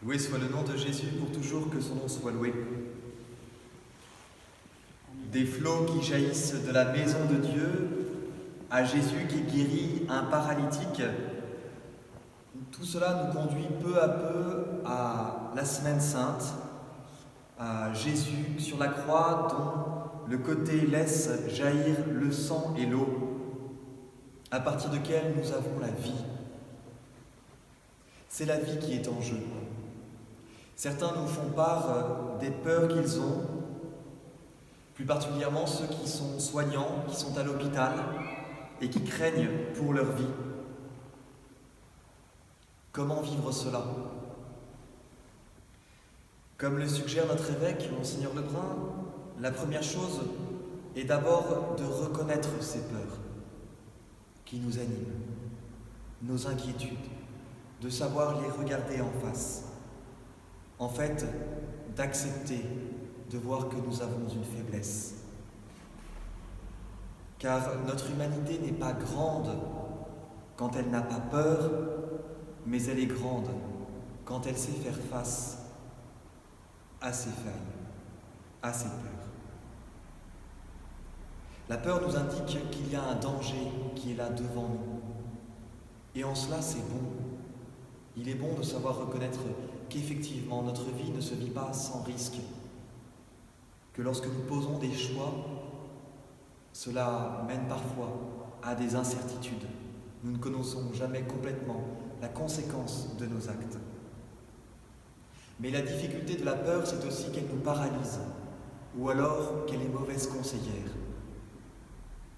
Loué soit le nom de Jésus pour toujours, que son nom soit loué. Des flots qui jaillissent de la maison de Dieu à Jésus qui guérit un paralytique, tout cela nous conduit peu à peu à la Semaine Sainte, à Jésus sur la croix dont le côté laisse jaillir le sang et l'eau, à partir duquel nous avons la vie. C'est la vie qui est en jeu. Certains nous font part des peurs qu'ils ont, plus particulièrement ceux qui sont soignants, qui sont à l'hôpital et qui craignent pour leur vie. Comment vivre cela? Comme le suggère notre évêque, Monseigneur Lebrun, la première chose est d'abord de reconnaître ces peurs qui nous animent, nos inquiétudes, de savoir les regarder en face. En fait, d'accepter de voir que nous avons une faiblesse. Car notre humanité n'est pas grande quand elle n'a pas peur, mais elle est grande quand elle sait faire face à ses failles, à ses peurs. La peur nous indique qu'il y a un danger qui est là devant nous. Et en cela, c'est bon. Il est bon de savoir reconnaître qu'effectivement, notre vie ne se vit pas sans risque. Que lorsque nous posons des choix, cela mène parfois à des incertitudes. Nous ne connaissons jamais complètement la conséquence de nos actes. Mais la difficulté de la peur, c'est aussi qu'elle nous paralyse, ou alors qu'elle est mauvaise conseillère.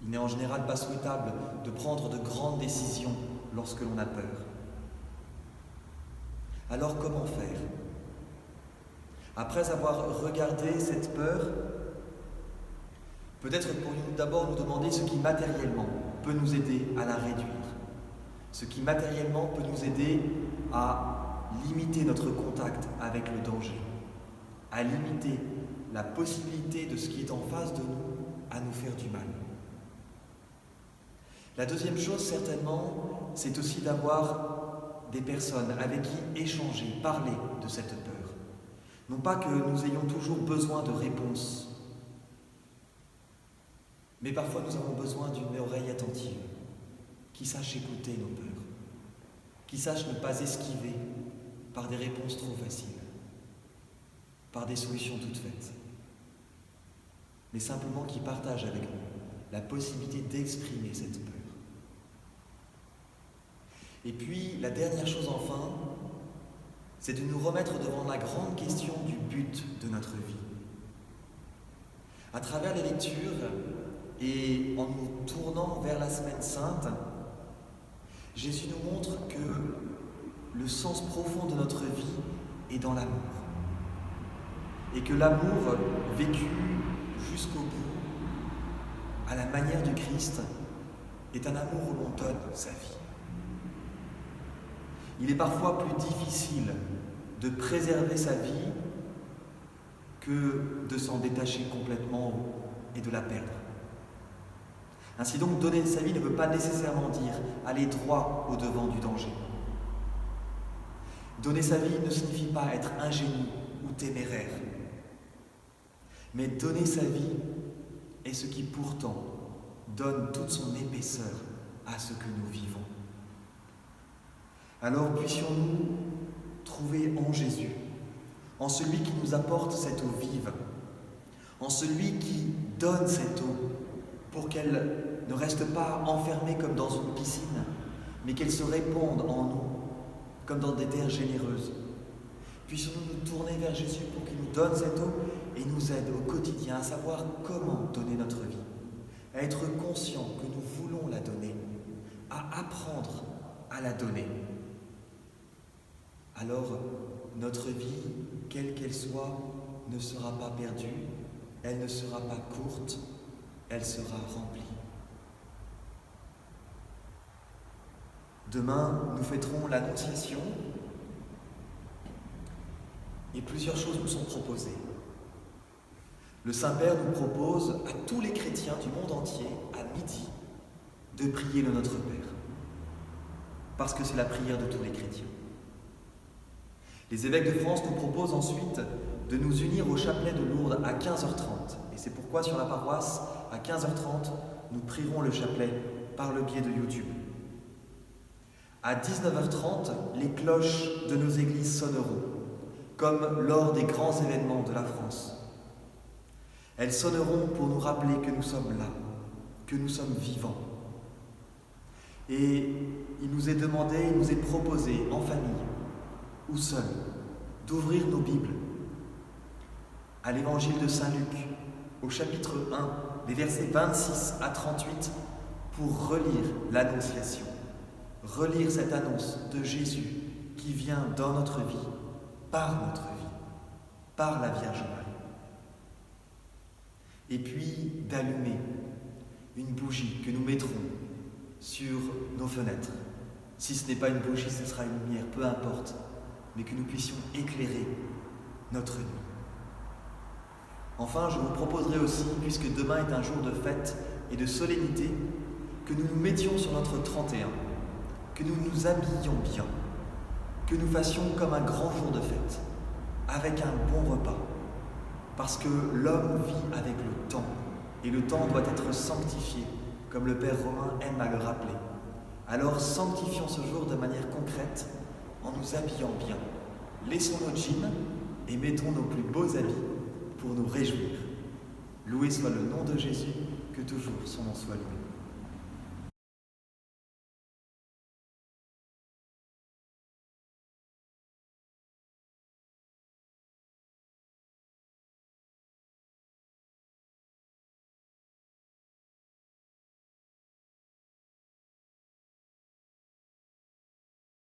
Il n'est en général pas souhaitable de prendre de grandes décisions lorsque l'on a peur. Alors comment faire? Après avoir regardé cette peur, peut-être pourrions-nous d'abord nous demander ce qui matériellement peut nous aider à la réduire, ce qui matériellement peut nous aider à limiter notre contact avec le danger, à limiter la possibilité de ce qui est en face de nous à nous faire du mal. La deuxième chose, certainement, c'est aussi d'avoir des personnes avec qui échanger, parler de cette peur. Non pas que nous ayons toujours besoin de réponses, mais parfois nous avons besoin d'une oreille attentive, qui sache écouter nos peurs, qui sache ne pas esquiver par des réponses trop faciles, par des solutions toutes faites, mais simplement qui partage avec nous la possibilité d'exprimer cette peur. Et puis, la dernière chose enfin, c'est de nous remettre devant la grande question du but de notre vie. À travers les lectures et en nous tournant vers la Semaine Sainte, Jésus nous montre que le sens profond de notre vie est dans l'amour. Et que l'amour vécu jusqu'au bout, à la manière du Christ, est un amour où l'on donne sa vie. Il est parfois plus difficile de préserver sa vie que de s'en détacher complètement et de la perdre. Ainsi donc, donner sa vie ne veut pas nécessairement dire aller droit au devant du danger. Donner sa vie ne signifie pas être ingénu ou téméraire. Mais donner sa vie est ce qui pourtant donne toute son épaisseur à ce que nous vivons. Alors puissions-nous trouver en Jésus, en celui qui nous apporte cette eau vive, en celui qui donne cette eau pour qu'elle ne reste pas enfermée comme dans une piscine, mais qu'elle se répande en nous comme dans des terres généreuses. Puissions-nous nous tourner vers Jésus pour qu'il nous donne cette eau et nous aide au quotidien à savoir comment donner notre vie, à être conscient que nous voulons la donner, à apprendre à la donner. Alors, notre vie, quelle qu'elle soit, ne sera pas perdue, elle ne sera pas courte, elle sera remplie. Demain, nous fêterons l'Annonciation et plusieurs choses nous sont proposées. Le Saint-Père nous propose à tous les chrétiens du monde entier, à midi, de prier le Notre Père, parce que c'est la prière de tous les chrétiens. Les évêques de France nous proposent ensuite de nous unir au chapelet de Lourdes à 15h30. Et c'est pourquoi sur la paroisse, à 15h30, nous prierons le chapelet par le biais de YouTube. À 19h30, les cloches de nos églises sonneront, comme lors des grands événements de la France. Elles sonneront pour nous rappeler que nous sommes là, que nous sommes vivants. Et il nous est demandé, il nous est proposé, en famille ou seul, d'ouvrir nos Bibles à l'évangile de Saint Luc, au chapitre 1, les versets 26 à 38, pour relire l'Annonciation, relire cette annonce de Jésus qui vient dans notre vie, par la Vierge Marie. Et puis d'allumer une bougie que nous mettrons sur nos fenêtres. Si ce n'est pas une bougie, ce sera une lumière, peu importe, mais que nous puissions éclairer notre nuit. Enfin, je vous proposerai aussi, puisque demain est un jour de fête et de solennité, que nous nous mettions sur notre 31, que nous nous habillions bien, que nous fassions comme un grand jour de fête, avec un bon repas, parce que l'homme vit avec le temps, et le temps doit être sanctifié, comme le Père Romain aime à le rappeler. Alors sanctifions ce jour de manière concrète, en nous habillant bien. Laissons nos jeans et mettons nos plus beaux habits pour nous réjouir. Loué soit le nom de Jésus, que toujours son nom soit loué.